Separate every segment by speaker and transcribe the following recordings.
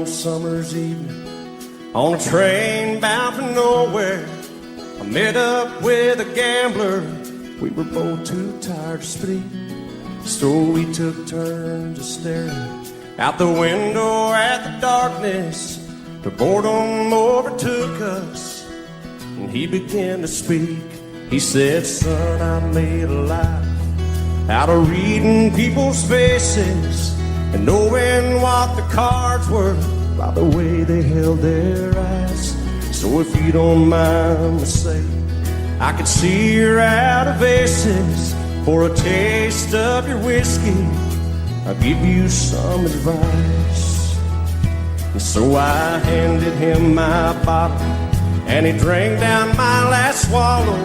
Speaker 1: one summer's evening, on a train bound for nowhere, I met up with a gambler. We were both too tired to speak, so we took turns of staring out the window at the darkness. The boredom overtook us, and he began to speak. He said, son, I made a life out of reading people's faces and knowing what the cards were by the way they held their eyes. So if you don't mind me saying, I could see you're out of aces. For a taste of your whiskey, I'll give you some advice. And so I handed him my bottle, and he drank down my last swallow.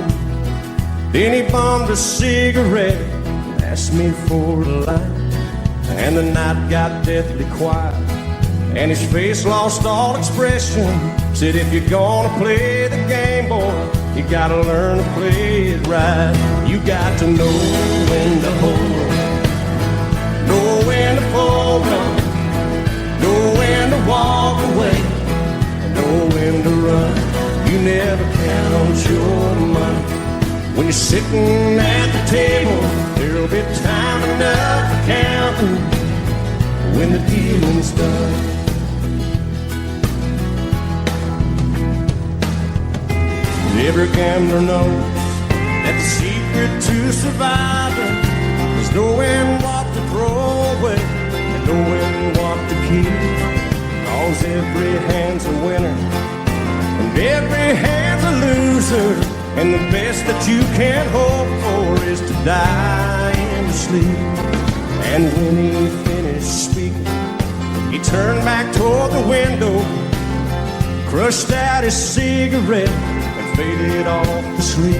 Speaker 1: Then he bummed a cigarette and asked me for a light. And the night got deathly quiet, and his face lost all expression. Said, if you're gonna play the game, boy, you gotta learn to play it right. You got to know when to hold up, know when to fold up, know when to walk away, and know when to run. You never count your money when you're sitting at the table. There'll be time enough for counting when the dealing's done. Every gambler knows that the secret to surviving is knowing what to throw away and knowing what to keep. Cause every hand's a winner and every hand's a loser, and the best that you can hope for is to die in your sleep. And when he finished speaking, he turned back toward the window, crushed out his cigarette, faded off to sleep.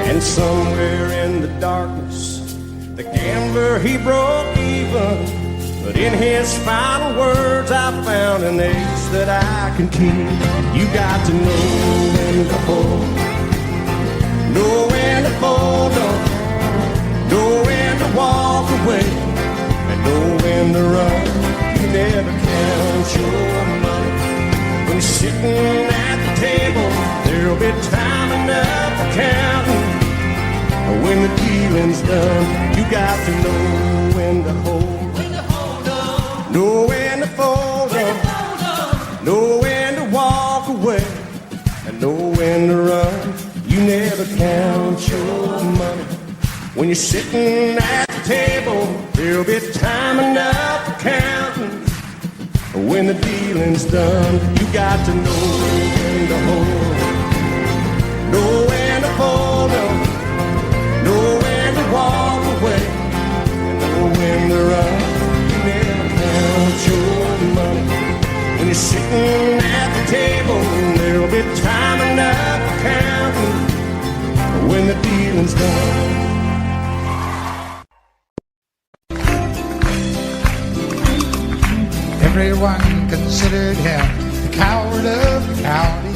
Speaker 1: And somewhere in the darkness, the gambler, he broke even. But in his final words, I found an ace that I can keep. You got to know when to hold, know when to fold up, know when to walk away, and know when to run. You never count your money when you're sitting at the table. There'll be time enough for counting when the dealing's done. You got to know when to hold, know when to fold up, know when to walk away, and know when to run. You never count your money when you're sitting at the table. There'll be time enough for counting when the dealing's done. You got to know when to hold, know when to fold up, know when to walk away, and know when to run. You never count your money when you're sitting at the table. There'll be time enough for counting when the dealing's done.
Speaker 2: Everyone considered him the coward of the county.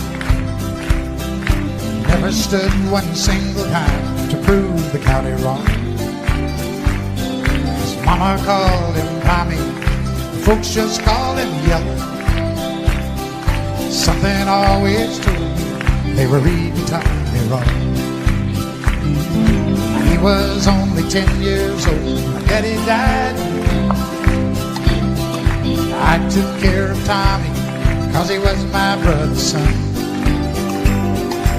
Speaker 2: Never stood one single time to prove the county wrong. His mama called him Tommy, the folks just called him Yellow. Something always told me they were reading Tommy wrong. He was only 10 years old, my daddy died. I took care of Tommy, cause he was my brother's son.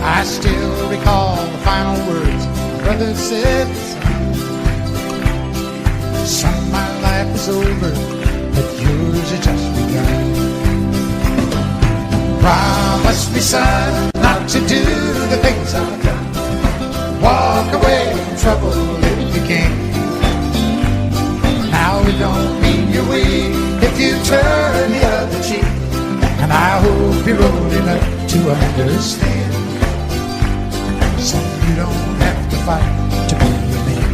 Speaker 2: I still recall the final words my brother said, son, my life is over, but yours has just begun. Promise me, son, not to do the things I've done. Walk away from trouble if you can. Now it don't mean you're weak if you turn the other cheek, and I hope you're old enough to understand. So you don't have to fight to be a man.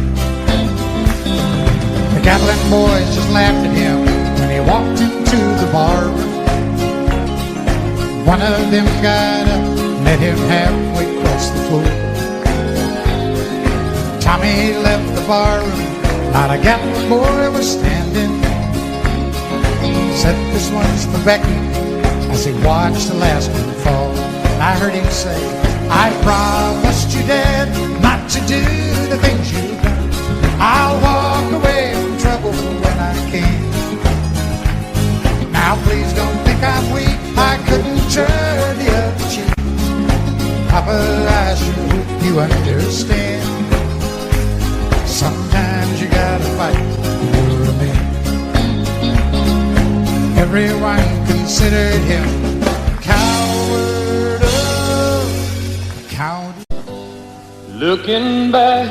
Speaker 2: The gambling boys just laughed at him when he walked into the bar. One of them got up and met him halfway across the floor. Tommy left the bar room, not a gambling boy was standing. said this one's for Becky as he watched the last one fall. And I heard him say, I promised you, Dad, not to do the things you've done. I'll walk away from trouble when I can. Now please don't think I'm weak, I couldn't turn the other cheek. Papa, I sure hope you understand. Sometimes you gotta fight for a man. Everyone considered him a coward of county.
Speaker 3: Looking back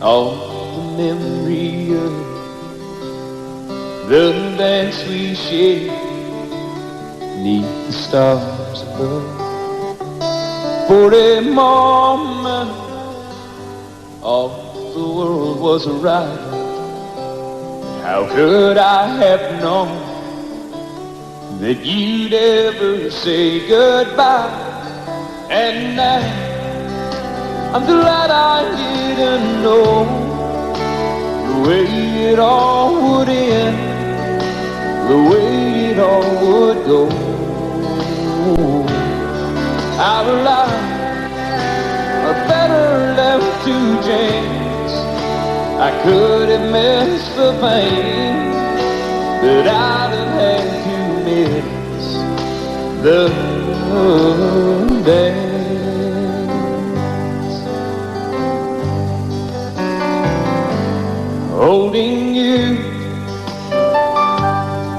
Speaker 3: on the memory of the dance we shared neath the stars above. For a moment all the world was right. How could I have known that you'd ever say goodbye? And now I'm glad I didn't know the way it all would end, the way it all would go. Our lives are better left to chance. I could have missed the pain, but I'd have had to miss the dance. Holding you,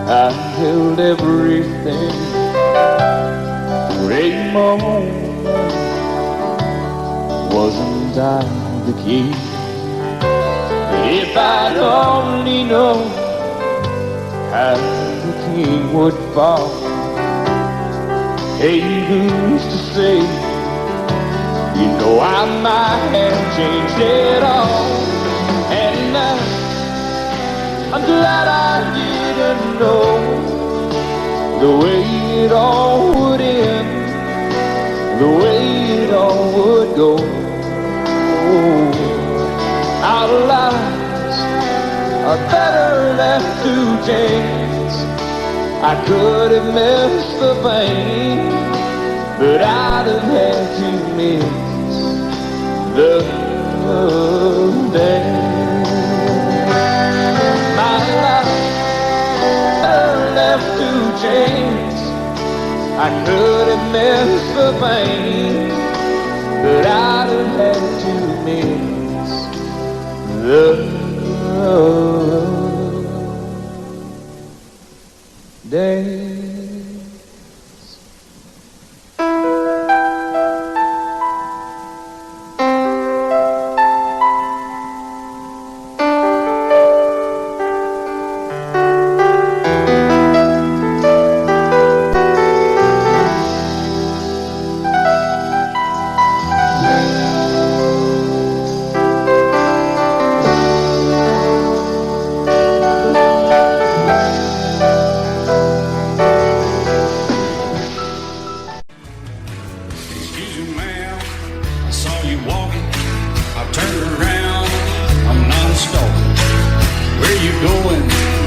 Speaker 3: I held everything. For a moment, wasn't I the key? If I'd only known how the king would fall. Hey, who's to say? You know I might have changed it all. And now I'm glad I didn't know the way it all would end, the way it all would go. Our lives are better left to chance. I could have missed the pain, but I'd have had to miss the dance. My life better left to chance. I could have missed the pain, but I'd have had to miss the dance.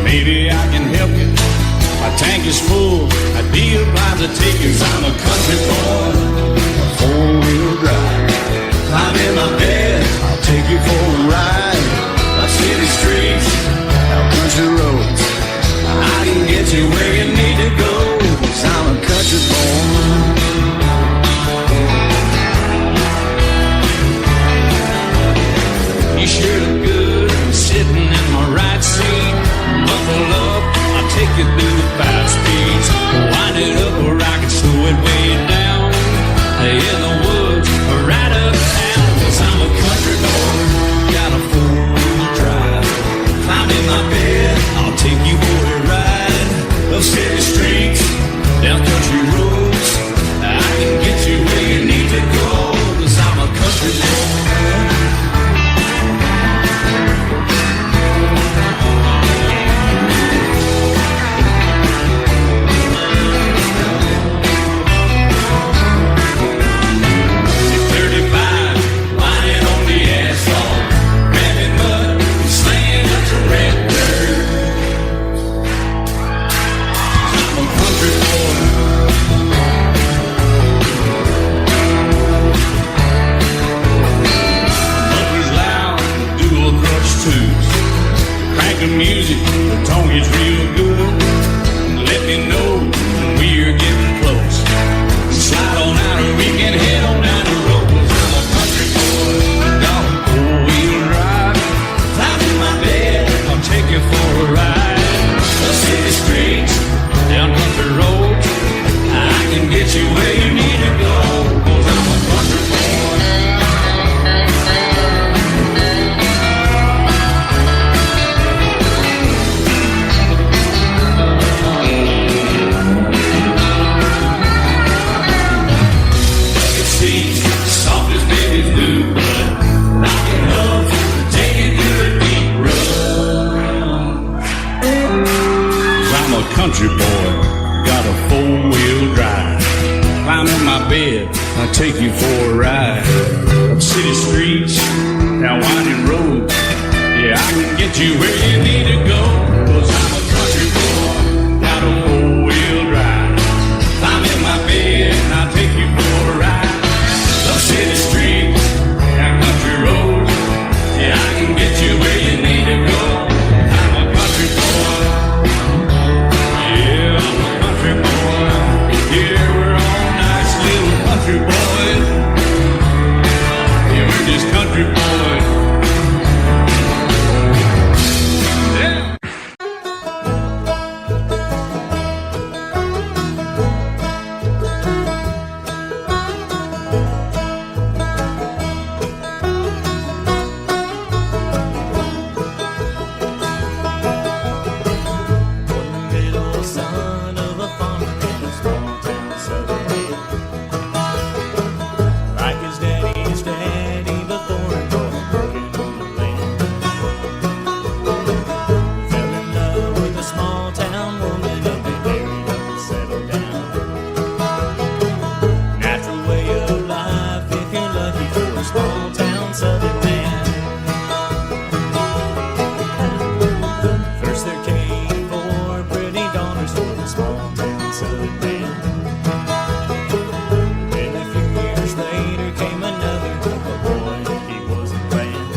Speaker 1: Maybe I can help you. My tank is full, I'd be obliged to take you. 'Cause I'm a country boy, a four-wheel drive. Climb in my bed, I'll take you for a ride. Our city streets, our country roads, I can get you where you need to go. 'Cause I'm a country boy. You sure look good sitting in my right seat. Buckle up, I'll take you through the 5 speeds. Wind it up or I can slow it way down. In the woods or right uptown. 'Cause I'm a country boy, got a 4-wheel drive. Climb in my bed, I'll take you for a ride. Of
Speaker 4: country boy, got a four-wheel drive. Climb in my bed, I'll take you for a ride. Up city streets, down winding roads. Yeah, I can get you where you need to go. 'Cause I'm a country boy, got a four-wheel drive. Climb in my bed, and I'll take you for a ride. Up city streets, down country roads. Yeah, I can get you where you need to go. I'm a country boy. Yeah, I'm a country boy. Yeah, we're all nice little country boys. Yeah, we're just country boys. Yeah.
Speaker 5: Little son of a farmer in a small town southern man. Like his daddy's daddy, the foreign boy working on the land. Fell in love with a small town woman and they married up and settled down. Natural way of life if you're lucky for a small town southern man. First there came four pretty daughters for the small town southern man. Then a few years later came another, a boy, he wasn't planned.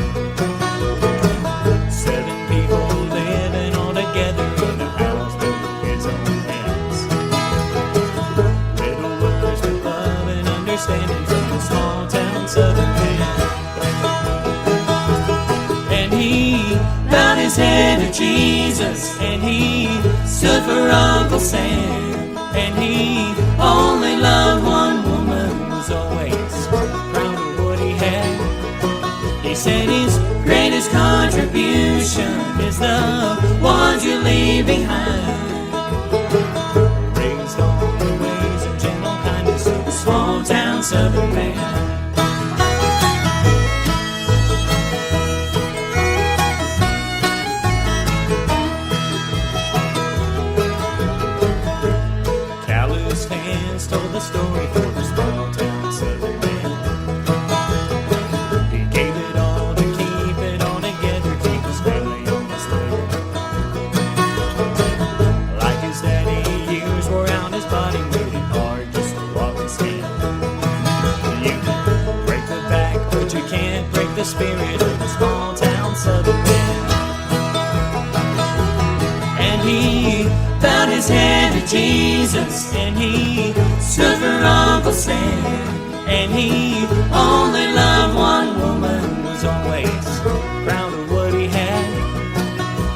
Speaker 5: 7 people living all together in a house built with his own hands. Little words of love and understanding from the small town southern man. And he bowed his head to Jesus, and he stood for Uncle Sam. And he only loved one woman, was always proud of what he had. He said his greatest contribution is the ones you leave behind. Raised on the ways of gentle kindness of a small town southern man. Calloused hands told the story for the small town southern man. He gave it all to keep it all together, keep his family on the straight. Like his daddy, years wore out his body, made it hard just to walk and stand. You can break the back, but you can't break the spirit of the small town southern man. And he bowed his head to Jesus, and he stood for Uncle Sam. And he only loved one woman, was always proud of what he had.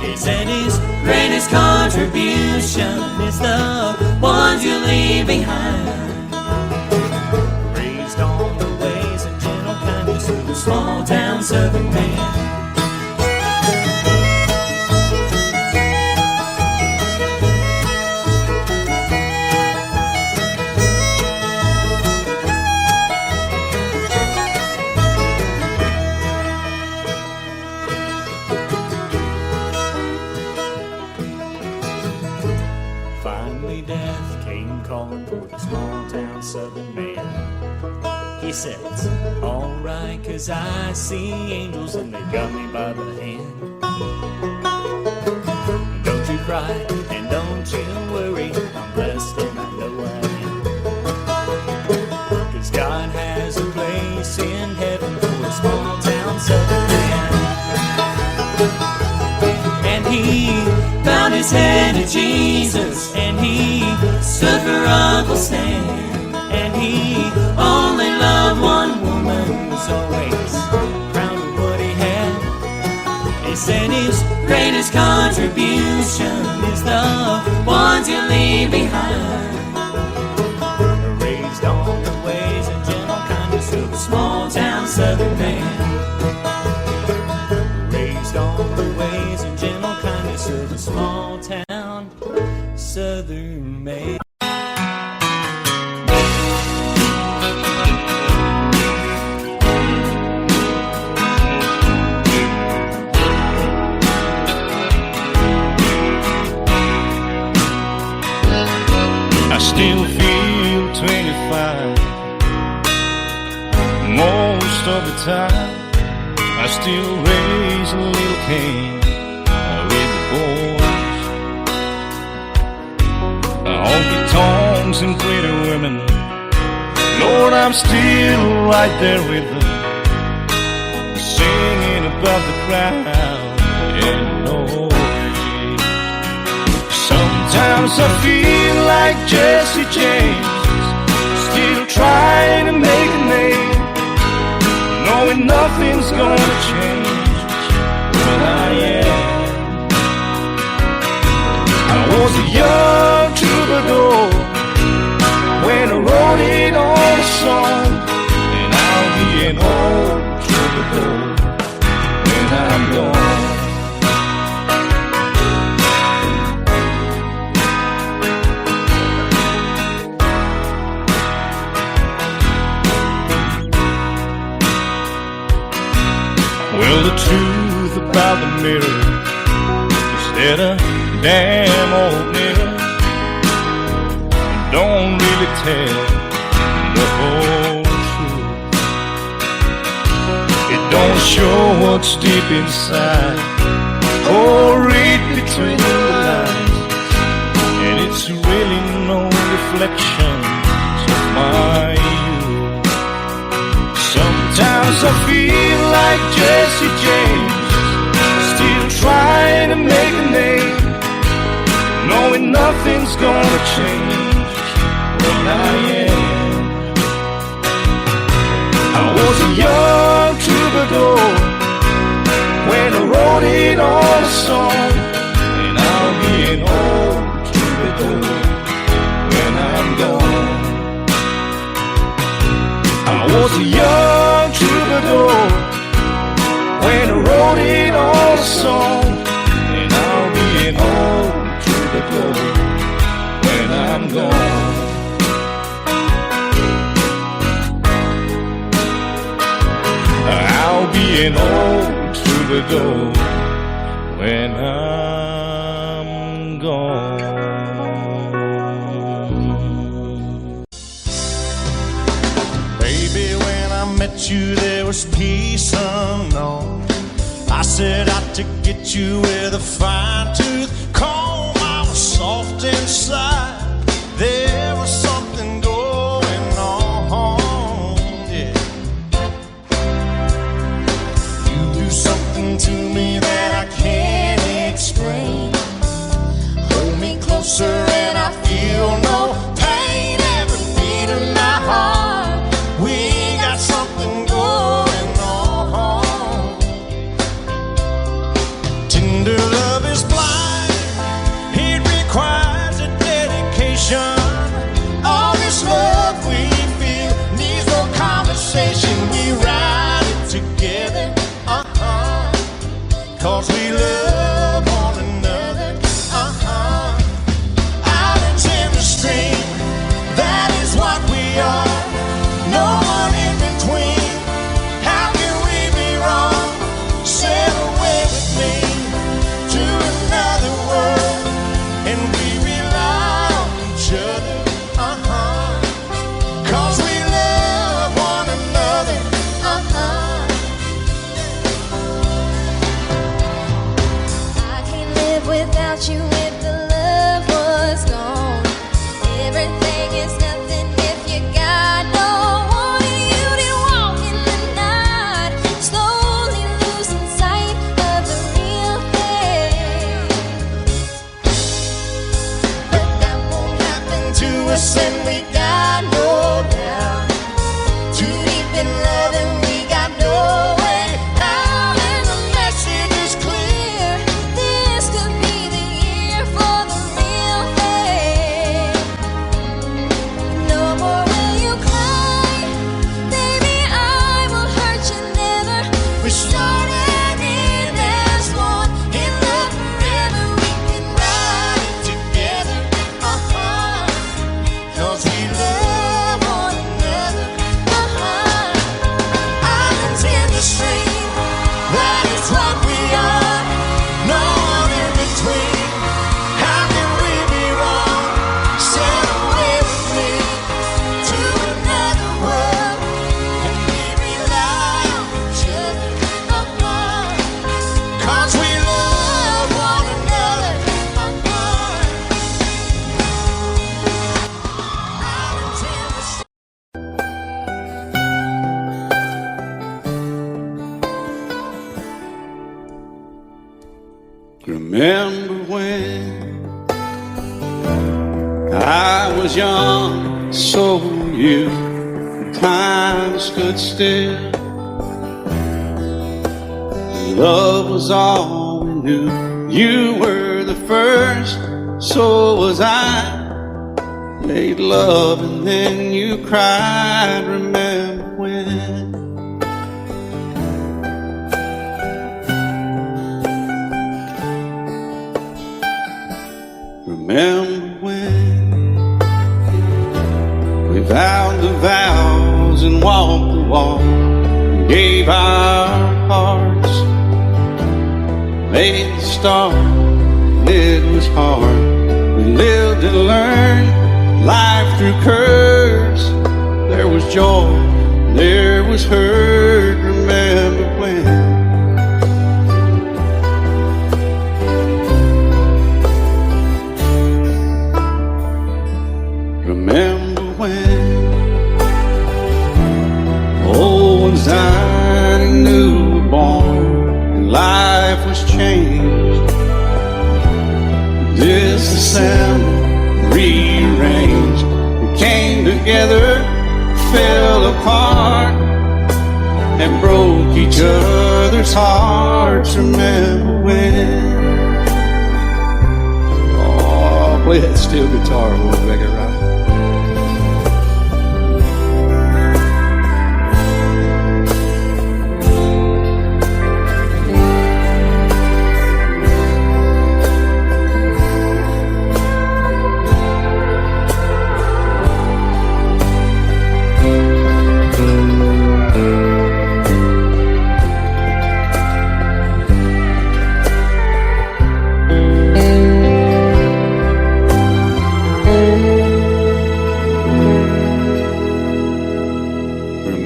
Speaker 5: He said his greatest contribution is the ones you leave behind. Raised on the ways and gentle kindness of a small town southern man. Finally death came calling for the small town southern man. He said, it's alright, 'cause I see angels and they got me by the hand. Don't you cry and don't you worry, I'm blessed and I know I am. 'Cause God has a place in heaven for a small town southern man. And he bowed his head to Jesus, and he stood for Uncle Sam. And he only loved one woman, was always proud of what he had. He said his greatest contribution is the ones you leave behind. Raised on the ways and gentle kindness of a small town southern man. Raised on the ways and gentle kindness of a small town southern man.
Speaker 4: I still feel 25 most of the time. I still raise a little Cain with the boys. Honky tonks and pretty women, Lord, I'm still right there with them, singing above the crowd and noise. Sometimes I feel like Jesse James, still trying to make a name, knowing nothing's gonna change what I am. I was a young troubadour when I wrote it on a song, and I'll be an old troubadour when I'm gone. Well, the truth about the mirror is that a damn old mirror don't really tell the whole truth. It don't show what's deep inside or read between the lines, and it's really no reflection of my youth. Sometimes I feel like Jesse James, still trying to make a name, knowing nothing's gonna change what I am. I was a young troubadour when I wrote it on a song, and I'll be an old troubadour when I'm gone. I was a young troubadour when I wrote it on a song, and I'll be an old troubadour when I'm gone. I'll be an old troubadour when I'm gone.
Speaker 1: Baby, when I met you, there was peace unknown. I set out to get you with a fine-tooth comb. I was soft inside. There was something going on, yeah. You do something to me that I can't explain. Hold me closer and I feel no pain. Every beat of my heart, we got something going on. Tender love is blind, it requires a dedication. All this love we feel needs no conversation. We ride it together, cause we love one another, Islands in the stream, that is what we are. No one in between. How can we be wrong? Sail away with me to another world, and we rely on each other, cause we love one another,
Speaker 6: I can't live without you if the love was gone. Everything is nothing if you got no one. You did walk in the night, slowly losing sight of the real thing.
Speaker 1: but that won't happen to us, and we got no doubt. Too deep in love and we got no way out, and the message is clear.
Speaker 6: This could be the year for the real thing. No more will you cry, baby, I will hurt you never.
Speaker 1: We started in as one, in love forever. We can ride it together, cause we love
Speaker 4: I was young, so were you. Time stood still. Love was all we knew. You were the first, so was I. Made love and then you cried. Remember when? Remember when we vowed the vows and walked the walk, gave our hearts, made the start, and it was hard. We lived and learned life through curves. There was joy, there was hurt. Remember when? Remember when old ones died and new were born, and life was changed. Disassembled, rearranged, we came together, fell apart, and broke each other's hearts. Remember when? Oh, play that steel guitar, we'll make it right.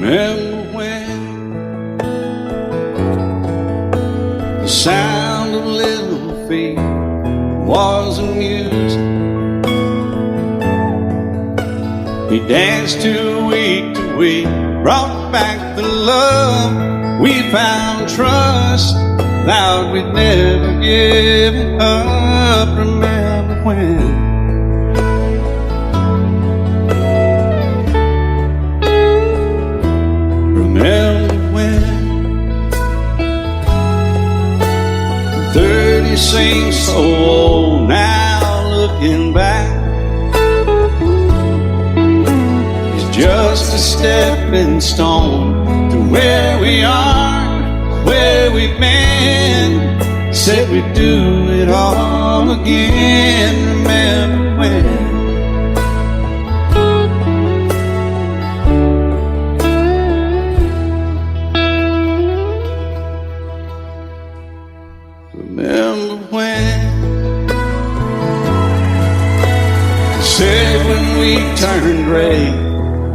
Speaker 4: Remember when the sound of little feet was amusing? We danced to week, brought back the love. We found trust, vowed we'd never give it up. Remember when? Remember when 30 seems so old now, looking back. It's just a stepping stone to where we are, where we've been. Said we'd do it all again. Remember when? Remember when? Said when we turned gray,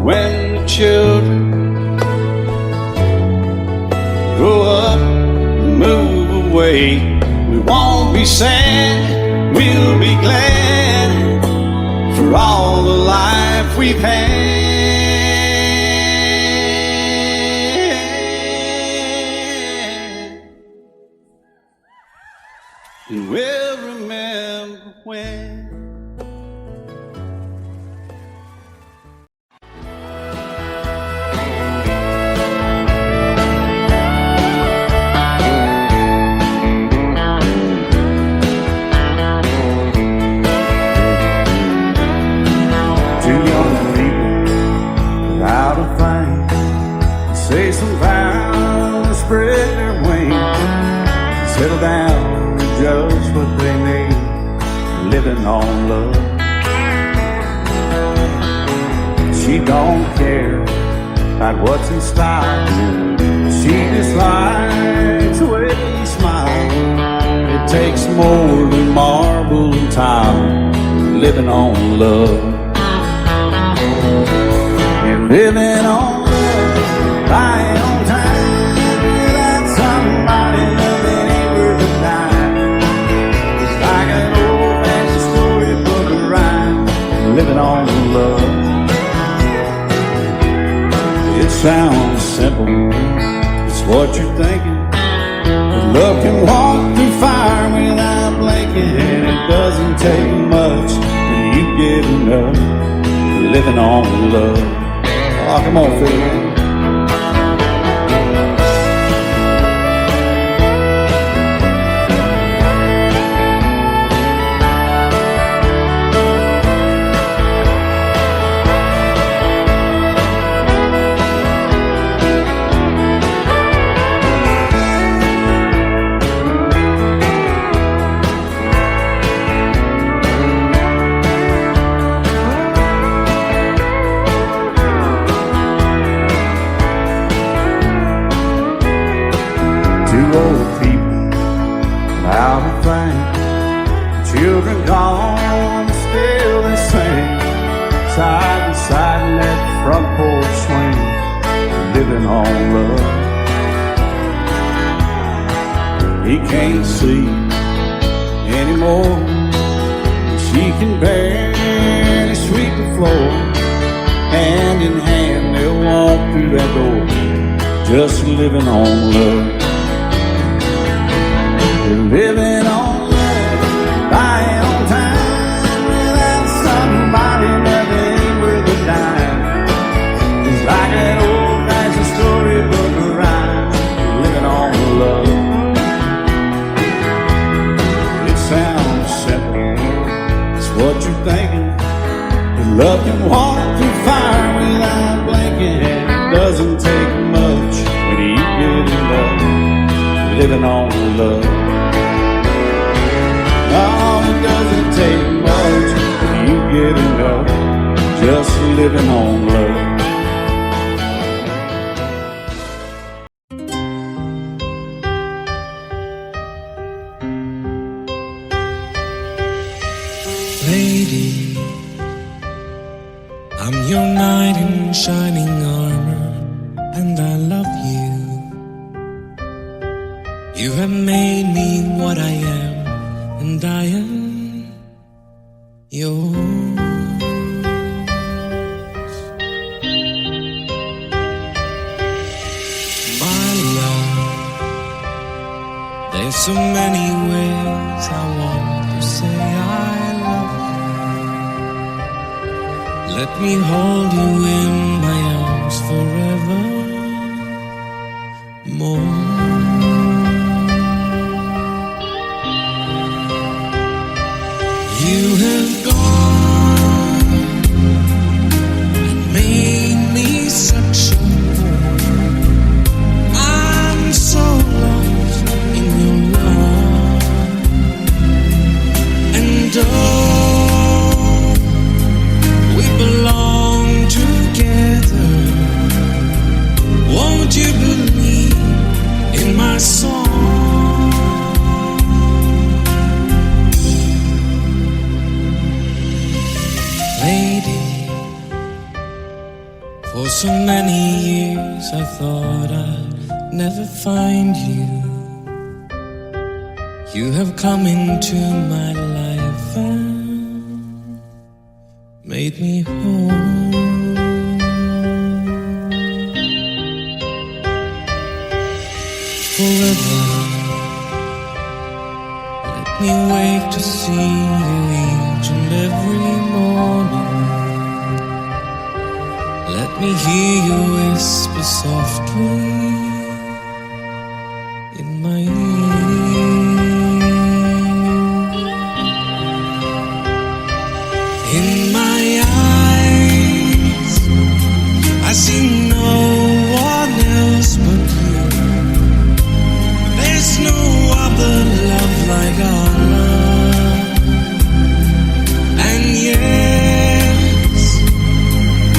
Speaker 4: when the children grow up and move away, we won't be sad, we'll be glad for all the life we've had. And we'll remember when.
Speaker 1: Two young people without a thing, say some vows, spread their wings, settle down, just what they need, living on love. She don't care about what's in style, she just likes the way he smiles. It takes more than marble and tile, living on love. And living on love, lying on time, without somebody that ain't worth a dime. It's like an old-fashioned storybook of rhyme, living on love. It sounds simple, it's what you're thinking. But love can walk through fire without blinking, and it doesn't take much till you get
Speaker 4: enough. Living on love. Oh, come on, Phil. Two old people out of thing, children gone, still the same, side by side in that front porch swing, living on love. He can't see anymore, she can barely sweep the floor. Hand in hand they'll walk through that door, just living on love. Living on love, buying on time, without somebody that ain't worth a dime. It's like an old-fashioned storybook rhyme, living on love. It sounds simple, it's what you're thinking. Your love can walk through fire without blinking. It doesn't take much when you get in love, living on love. Oh, it doesn't take much when you get enough, just living on love.
Speaker 7: Lady, I'm your knight in shining armor, and I love you. You have made me what I am, and I am yours. My love, there's so many ways I want to say I love you. Let me hold you in my arms forever more. You have gone and made me such a fool. I'm so lost in your love, and oh, we belong together. Won't you believe in my song? Lady, for so many years I thought I'd never find you. You have come into my life and made me whole. Forever, let me wake to see you each and every morning. Let me hear you whisper softly in my ear. In my eyes, I see no one else but you. There's no other love like our love. And yes,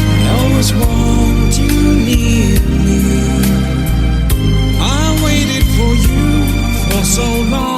Speaker 7: I always want you near me. I waited for you for so long.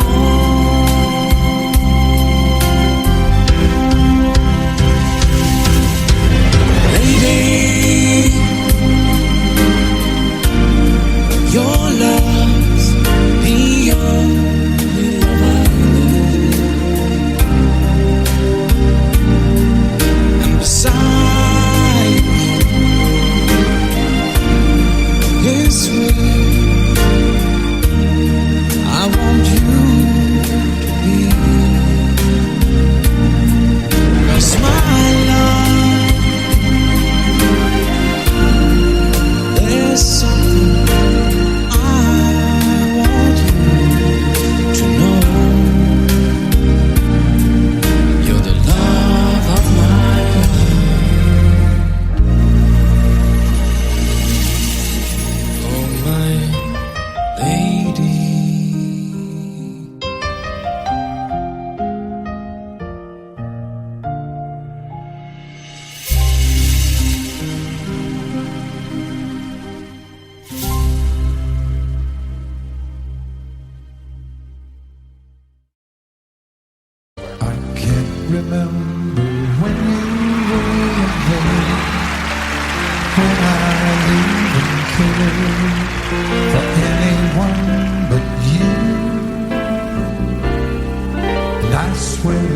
Speaker 2: care when I even care for anyone but you. And I swear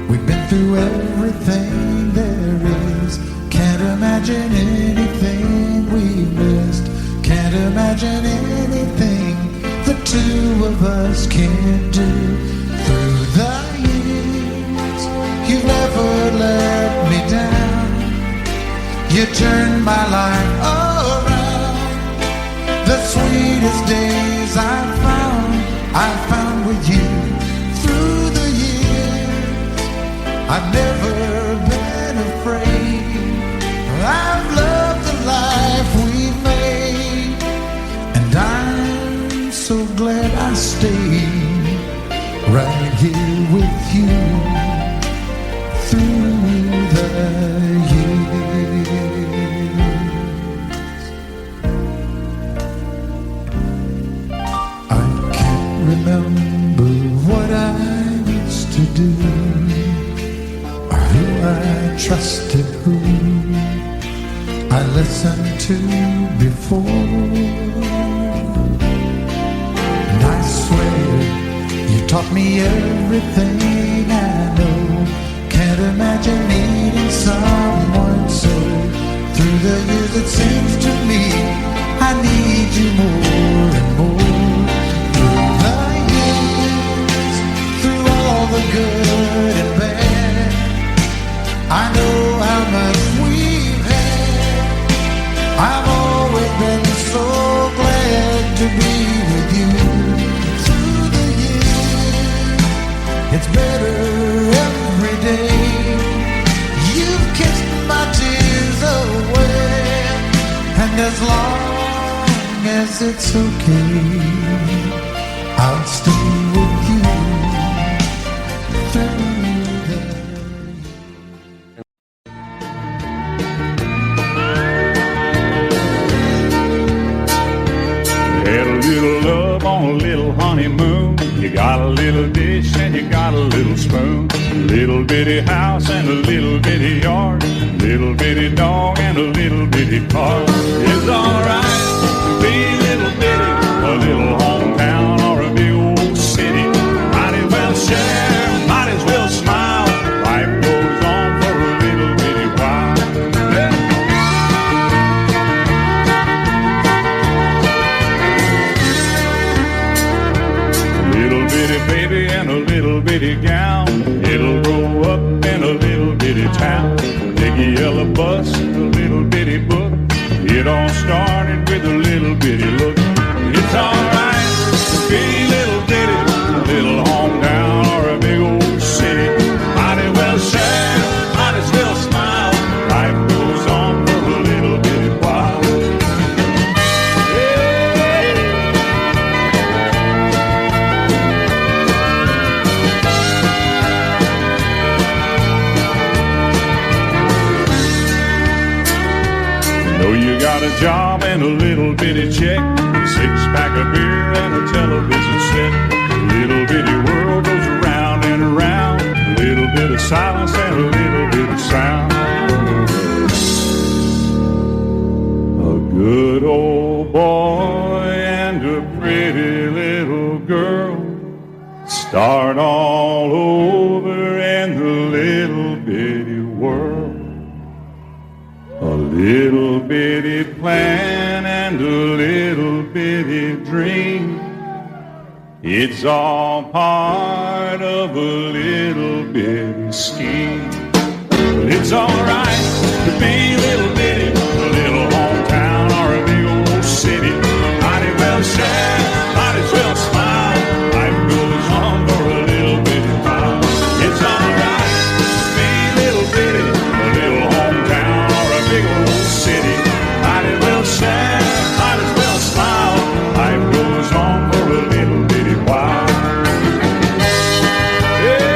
Speaker 2: we've been through everything there is. Can't imagine anything we missed. Can't imagine anything the two of us can't do. Through the years, you've never let me down. You turned my life around. The sweetest days I found with you. Through the years, I've never been afraid. I've loved the life we've made, and I'm so glad I stayed right here with you through the years. I can't remember what I used to do, or who I trusted, who I listened to before. And I swear you taught me everything I know. Can't imagine needing someone so. Through the years it seems to me I need you more and more. Through the years, through all the good and bad, I know how much we've had. I've always been so glad to be with you. Through the years, it's better every day. You've kissed my tears away, and as long as it's okay, I'll stay with you through the
Speaker 4: Had a little love on a little honeymoon. You got a little dish and you got a little spoon. Little bitty house and a little bitty yard. Little bitty dog and a little bitty car. It's alright to be little bitty, a little hometown or a big old city. Might as well share, might as well smile. Life goes on for a little bitty while. Little bitty baby and a little bitty gown. It'll grow up in a little bitty town. Big yellow bus, a little bitty book. It all started with a little bitty look. It's alright to be little bitty, a little hometown or a big old city. Might as well share, might as well smile. Life goes on for a little bitty while. Know you got a job and a little bitty check, six-pack of beer and a television set. Little bitty world goes around and around. A little bit of silence and a little bit of sound. A good old boy and a pretty little girl start all over in the little bitty world. A little bitty plan and a little bitty dream. It's all part of a little bitty scheme. But it's alright to be little bitty, a little hometown or a big old city. Might as well share, might as well smile. Life goes on for a little bitty while. It's alright to be little bitty, a little hometown or a big old city. Might as well share, might as well smile. Life goes on for a little bitty while. Yeah.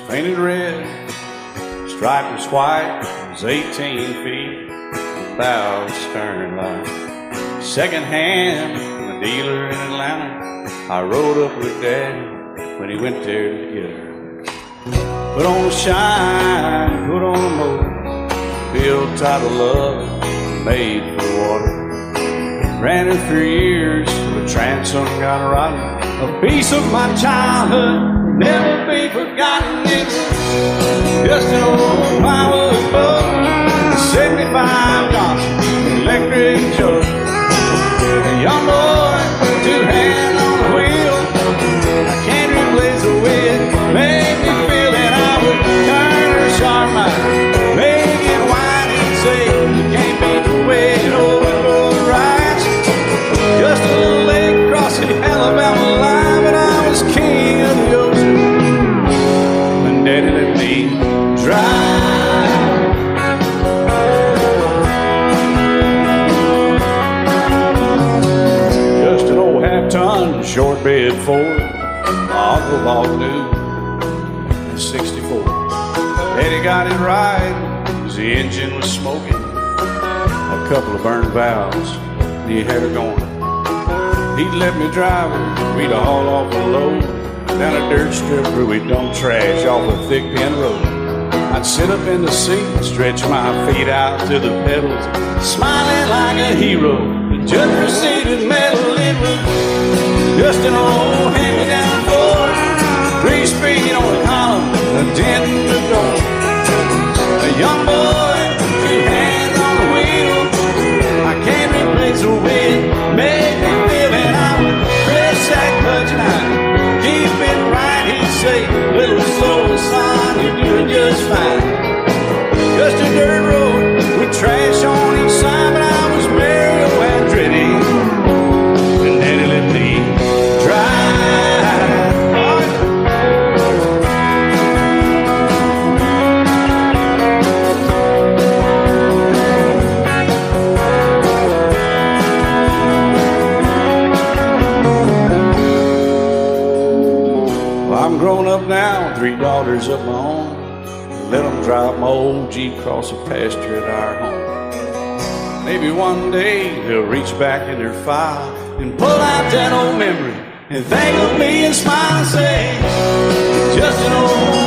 Speaker 4: painted red, striped was white, it was 18 feet, without stern light. Second hand from a dealer in Atlanta, I rode up with Daddy when he went there to get her. Put on a shine, put on a motor, built tight of love, made for the water. Ran her for years, the transom got rotten. A piece of my childhood, never be forgotten. It's just an old plywood boat, 75 Johnson, electric jug. A young boy, two hands on the wheel. I can't replace the wind, make me feel that I would turn her sharp mind, make it wide and say, you can't beat the way it over rides. Just a little lake across the Alabama line, but I was king of the ocean when Daddy let me drive. Just an old half-ton short bed Ford my uncle bought new in '64. Daddy got it right, cause the engine was smoking, a couple of burned valves, and he had her going. He'd let me drive her, we'd haul off a load down a dirt strip where we'd dump trash off a thick pin road. I'd sit up in the seat and stretch my feet out to the pedals, smiling like a hero. The judge proceeded metal, it was just an old hand-me-down Ford, 3-speed on the column, a dent in the door. A young boy, two hands on the wheel, I can't replace the wind, make me feel that I would press that clutch and I'd keep it right. He'd say, little slower, son, you're doing just fine. Just a dirt road with trash on each side, but I was merry and pretty, and Daddy let me drive. I'm grown up now, 3 daughters of my own. Let them drive my old Jeep across the pasture at our home. Maybe one day they'll reach back in their file and pull out that old memory and think of me and smile and say, just an old